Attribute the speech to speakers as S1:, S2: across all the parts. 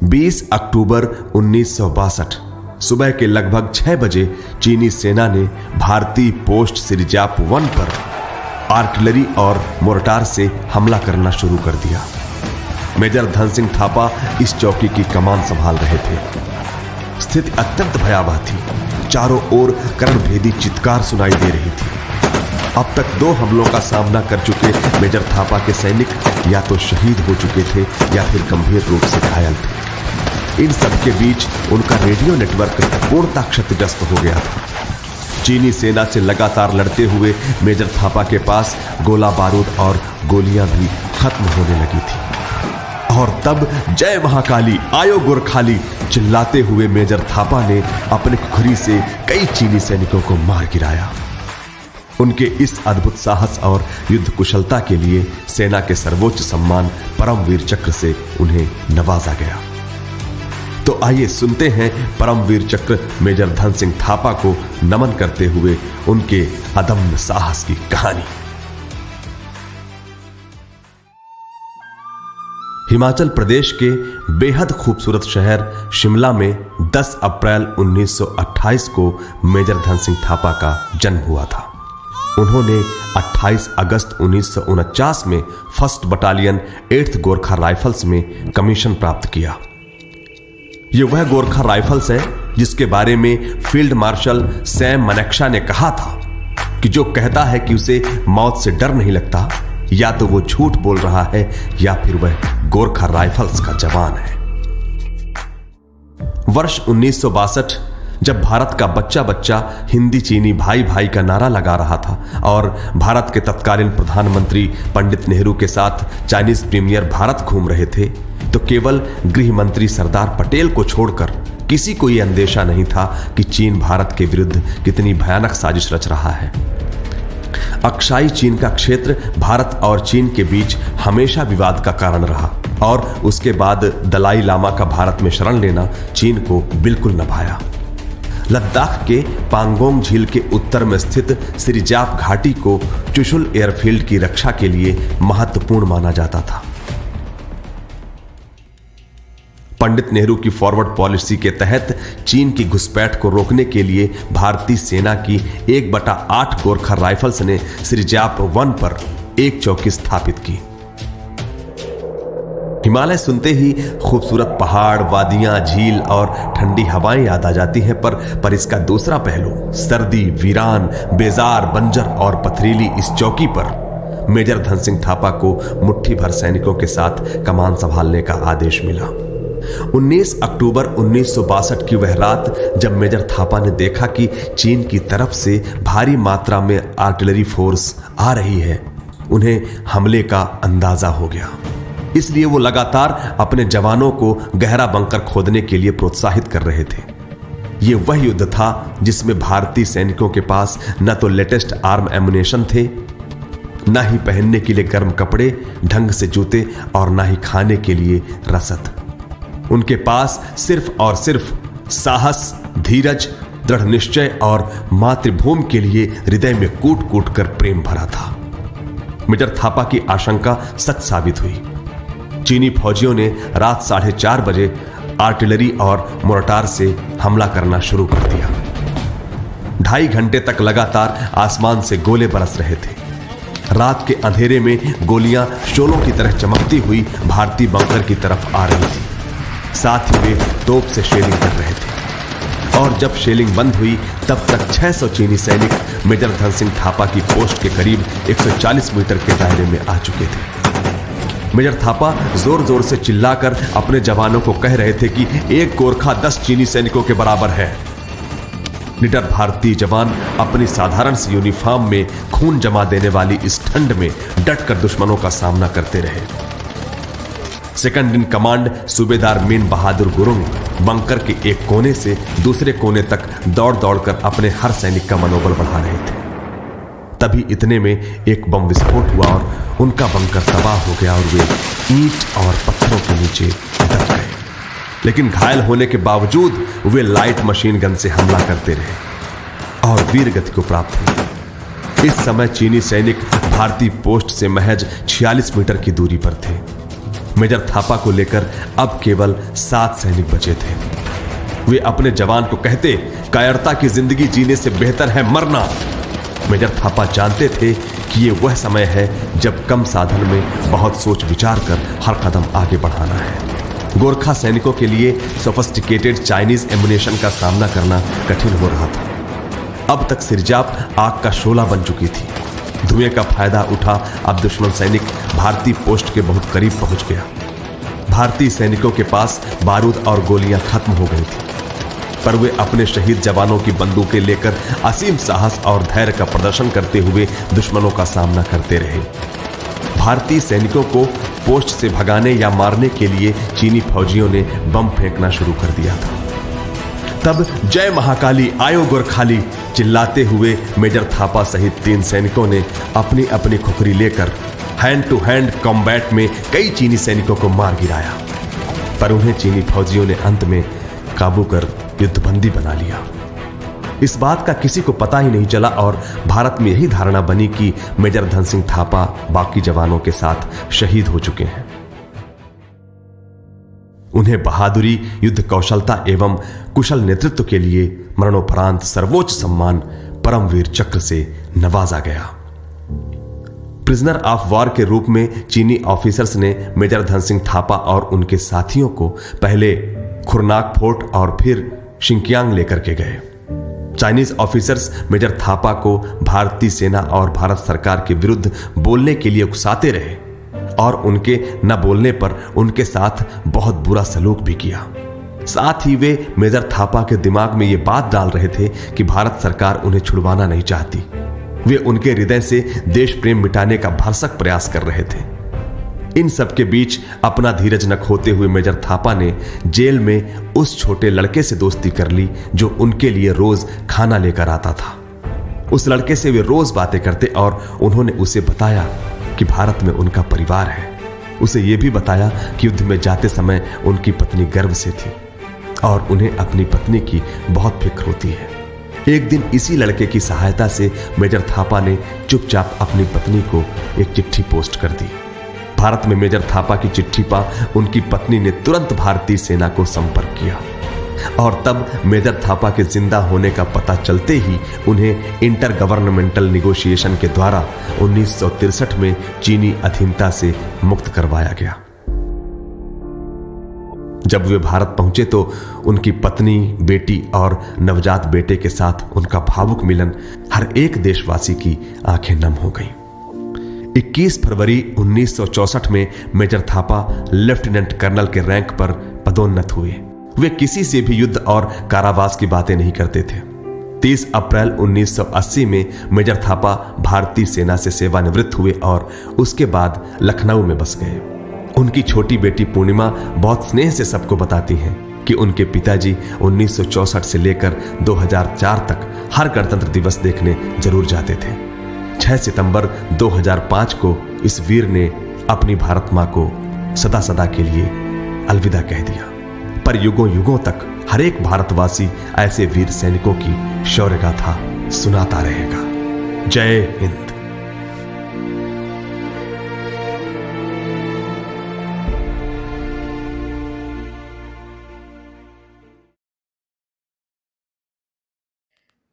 S1: 20 अक्टूबर 1962 सुबह के लगभग 6 बजे चीनी सेना ने भारतीय पोस्ट सिरजाप 1 पर आर्टिलरी और मोर्टार से हमला करना शुरू कर दिया। मेजर धन सिंह थापा इस चौकी की कमान संभाल रहे थे। स्थिति अत्यंत भयावह थी। चारों ओर कर्णभेदी चित्कार सुनाई दे रही थी। अब तक 2 हमलों का सामना कर चुके मेजर थापा के सैनिक या तो शहीद हो चुके थे या फिर गंभीर रूप से घायल थे। इन सब के बीच उनका रेडियो नेटवर्क पूर्णतः क्षतिग्रस्त हो गया था। चीनी सेना से लगातार लड़ते हुए मेजर थापा के पास गोला बारूद और गोलियां भी खत्म होने लगी थी। और तब जय महाकाली आयो गोरखाली चिल्लाते हुए मेजर थापा ने अपने खुखरी से कई चीनी सैनिकों को मार गिराया। उनके इस अद्भुत साहस और युद्ध कुशलता के लिए सेना के सर्वोच्च सम्मान परमवीर चक्र से उन्हें नवाजा गया। तो आइए सुनते हैं परमवीर चक्र मेजर धन सिंह थापा को नमन करते हुए उनके अदम्य साहस की कहानी। हिमाचल प्रदेश के बेहद खूबसूरत शहर शिमला में 10 अप्रैल 1928 को मेजर धन सिंह थापा का जन्म हुआ था। उन्होंने 28 अगस्त 1949 में 1st battalion 8th Gorkha rifles में कमीशन प्राप्त किया। यह वह गोरखा राइफल्स है जिसके बारे में फील्ड मार्शल सैम मनैक्शा ने कहा था कि जो कहता है कि उसे मौत से डर नहीं लगता, या तो वो झूठ बोल रहा है या फिर वह गोरखा राइफल्स का जवान है। वर्ष 1962 जब भारत का बच्चा बच्चा हिंदी चीनी भाई भाई का नारा लगा रहा था और भारत के तत्कालीन प्रधानमंत्री पंडित नेहरू के साथ चाइनीज प्रीमियर भारत घूम रहे थे, तो केवल गृह मंत्री सरदार पटेल को छोड़कर किसी को यह अंदेशा नहीं था कि चीन भारत के विरुद्ध कितनी भयानक साजिश रच रहा है। अक्साई चीन का क्षेत्र भारत और चीन के बीच हमेशा विवाद का कारण रहा और उसके बाद दलाई लामा का भारत में शरण लेना चीन को बिल्कुल न भाया। लद्दाख के पांगोंग झील के उत्तर में स्थित सिरजाप घाटी को चुशुल एयरफील्ड की रक्षा के लिए महत्वपूर्ण माना जाता था। पंडित नेहरू की फॉरवर्ड पॉलिसी के तहत चीन की घुसपैठ को रोकने के लिए भारतीय सेना की 1/8 गोरखा राइफल्स ने सिरजाप 1 पर एक चौकी स्थापित की। हिमालय सुनते ही खूबसूरत पहाड़, वादियां, झील और ठंडी हवाएं याद आ जाती हैं, पर इसका दूसरा पहलू सर्दी, वीरान, बेजार, बंजर और पथरीली इस चौकी पर मेजर धन सिंह थापा को मुट्ठी भर सैनिकों के साथ कमान संभालने का आदेश मिला। 19 अक्टूबर 1962 की वह रात जब मेजर थापा ने देखा कि चीन की तरफ से भारी मात्रा में आर्टिलरी फोर्स आ रही है, उन्हें हमले का अंदाजा हो गया। इसलिए वो लगातार अपने जवानों को गहरा बंकर खोदने के लिए प्रोत्साहित कर रहे थे। ये वह युद्ध था जिसमें भारतीय सैनिकों के पास न तो लेटेस्ट आर्म एमुनेशन थे, न ही पहनने के लिए गर्म कपड़े, ढंग से जूते और न ही खाने के लिए रसद। उनके पास सिर्फ और सिर्फ साहस, धीरज, दृढ़ निश्चय और मातृभूमि के लिए हृदय में कूट कूट कर प्रेम भरा था। मेजर थापा की आशंका सच साबित हुई। चीनी फौजियों ने रात 4:30 बजे आर्टिलरी और मोर्टार से हमला करना शुरू कर दिया। 2.5 घंटे तक लगातार आसमान से गोले बरस रहे थे। रात के अंधेरे में गोलियां शोलों की तरह चमकती हुई भारतीय बंकर की तरफ आ रही थी। साथ ही वे तोप से शेलिंग कर रहे थे और जब शेलिंग बंद हुई तब तक 600 चीनी सैनिक मेजर धन सिंह थापा की पोस्ट के करीब 140 मीटर के दायरे में आ चुके थे। मेजर थापा जोर जोर से चिल्लाकर अपने जवानों को कह रहे थे कि एक गोरखा 10 चीनी सैनिकों के बराबर है। निडर भारतीय जवान अपनी साधारण सी यूनिफॉर्म में खून जमा देने वाली इस ठंड में डटकर दुश्मनों का सामना करते रहे। सेकंड इन कमांड सूबेदार मीन बहादुर गुरुंग बंकर के एक कोने से दूसरे कोने तक दौड़ दौड़कर अपने हर सैनिक का मनोबल बढ़ा रहे थे। तभी इतने में एक बम विस्फोट हुआ और उनका बंकर तबाह हो गया और वे ईंट और पत्थरों के नीचे दब गए। लेकिन घायल होने के बावजूद वे लाइट मशीन गन से हमला करते रहे और वीर गति को प्राप्त हुए। इस समय चीनी सैनिक भारतीय पोस्ट से महज 46 मीटर की दूरी पर थे। मेजर थापा को लेकर अब केवल 7 सैनिक बचे थे। वे अपने जवान को कहते, कायरता की जिंदगी जीने से बेहतर है मरना। मेजर थापा जानते थे कि ये वह समय है जब कम साधन में बहुत सोच विचार कर हर कदम आगे बढ़ाना है। गोरखा सैनिकों के लिए सोफिस्टिकेटेड चाइनीज एमुनेशन का सामना करना कठिन हो रहा था। अब तक सिरजाप आग का शोला बन चुकी थी। धुएं का फायदा उठा अब दुश्मन सैनिक भारतीय पोस्ट के बहुत करीब पहुंच गया। भारतीय सैनिकों के पास बारूद और गोलियां खत्म हो गई थी, पर वे अपने शहीद जवानों की बंदूकें लेकर असीम साहस और धैर्य का प्रदर्शन करते हुए दुश्मनों का सामना करते रहे। भारतीय सैनिकों को पोस्ट से भगाने या मारने के लिए चीनी फौजियों ने बम फेंकना शुरू कर दिया था। तब जय महाकाली आयो गोरखाली चिल्लाते हुए मेजर थापा सहित 3 सैनिकों ने अपनी अपनी खुखरी लेकर हैंड टू हैंड कॉम्बैट में कई चीनी सैनिकों को मार गिराया, पर उन्हें चीनी फौजियों ने अंत में काबू कर युद्धबंदी बना लिया। इस बात का किसी को पता ही नहीं चला और भारत में यही धारणा बनी कि मेजर धन सिंह थापा बाकी जवानों के साथ शहीद हो चुके हैं। उन्हें बहादुरी, युद्ध कौशलता एवं कुशल नेतृत्व के लिए मरणोपरांत सर्वोच्च सम्मान परमवीर चक्र से नवाजा गया। प्रिजनर ऑफ वॉर के रूप में चीनी ऑफिसर्स ने मेजर धन सिंह थापा और उनके साथियों को पहले खुरनाक फोर्ट और फिर शिंकियांग लेकर के गए। चाइनीज ऑफिसर्स मेजर थापा को भारतीय सेना और भारत सरकार के विरुद्ध बोलने के लिए उकसाते रहे और उनके न बोलने पर उनके साथ बहुत बुरा सलूक भी किया। साथ ही वे मेजर थापा के दिमाग में यह बात डाल रहे थे कि भारत सरकार उन्हें छुड़वाना नहीं चाहती। वे उनके हृदय से देश प्रेम मिटाने का भरसक प्रयास कर रहे थे। इन सब के बीच अपना धीरज न खोते हुए मेजर थापा ने जेल में उस छोटे लड़के से दोस्ती कर ली जो उनके लिए रोज खाना लेकर आता था। उस लड़के से वे रोज बातें करते और उन्होंने उसे बताया कि भारत में उनका परिवार है। उसे यह भी बताया कि युद्ध में जाते समय उनकी पत्नी गर्भ से थी और उन्हें अपनी पत्नी की बहुत फिक्र होती है। एक दिन इसी लड़के की सहायता से मेजर थापा ने चुपचाप अपनी पत्नी को एक चिट्ठी पोस्ट कर दी। भारत में मेजर थापा की चिट्ठी पा उनकी पत्नी ने तुरंत भारतीय सेना को संपर्क किया और तब मेजर थापा के जिंदा होने का पता चलते ही उन्हें इंटर गवर्नमेंटल निगोशिएशन के द्वारा 1963 में चीनी अधीनता से मुक्त करवाया गया। जब वे भारत पहुंचे तो उनकी पत्नी, बेटी और नवजात बेटे के साथ उनका भावुक मिलन हर एक देशवासी की आंखें नम हो गईं। 21 फरवरी 1964 में मेजर थापा लेफ्टिनेंट कर्नल के रैंक पर पदोन्नत हुए। वे किसी से भी युद्ध और कारावास की बातें नहीं करते थे। 30 अप्रैल 1980 में मेजर थापा भारतीय सेना से सेवानिवृत्त हुए और उसके बाद लखनऊ में बस गए। उनकी छोटी बेटी पूर्णिमा बहुत स्नेह से सबको बताती हैं कि उनके पिताजी 1964 से लेकर 2004 तक हर गणतंत्र दिवस देखने जरूर जाते थे। 6 सितंबर 2005 को इस वीर ने अपनी भारत मां को सदा सदा के लिए अलविदा कह दिया, पर युगों युगों तक हर एक भारतवासी ऐसे वीर सैनिकों की शौर्य गाथा सुनाता रहेगा। जय हिंद।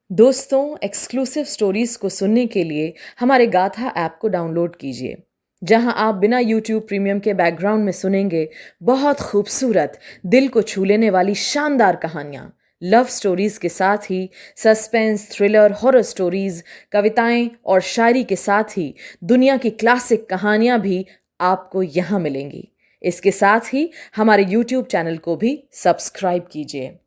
S2: दोस्तों, एक्सक्लूसिव स्टोरीज को सुनने के लिए हमारे गाथा ऐप को डाउनलोड कीजिए, जहां आप बिना YouTube प्रीमियम के बैकग्राउंड में सुनेंगे बहुत खूबसूरत, दिल को छू लेने वाली शानदार कहानियां, लव स्टोरीज के साथ ही सस्पेंस, थ्रिलर, हॉरर स्टोरीज, कविताएं और शायरी के साथ ही दुनिया की क्लासिक कहानियां भी आपको यहां मिलेंगी। इसके साथ ही हमारे YouTube चैनल को भी सब्सक्राइब कीजिए।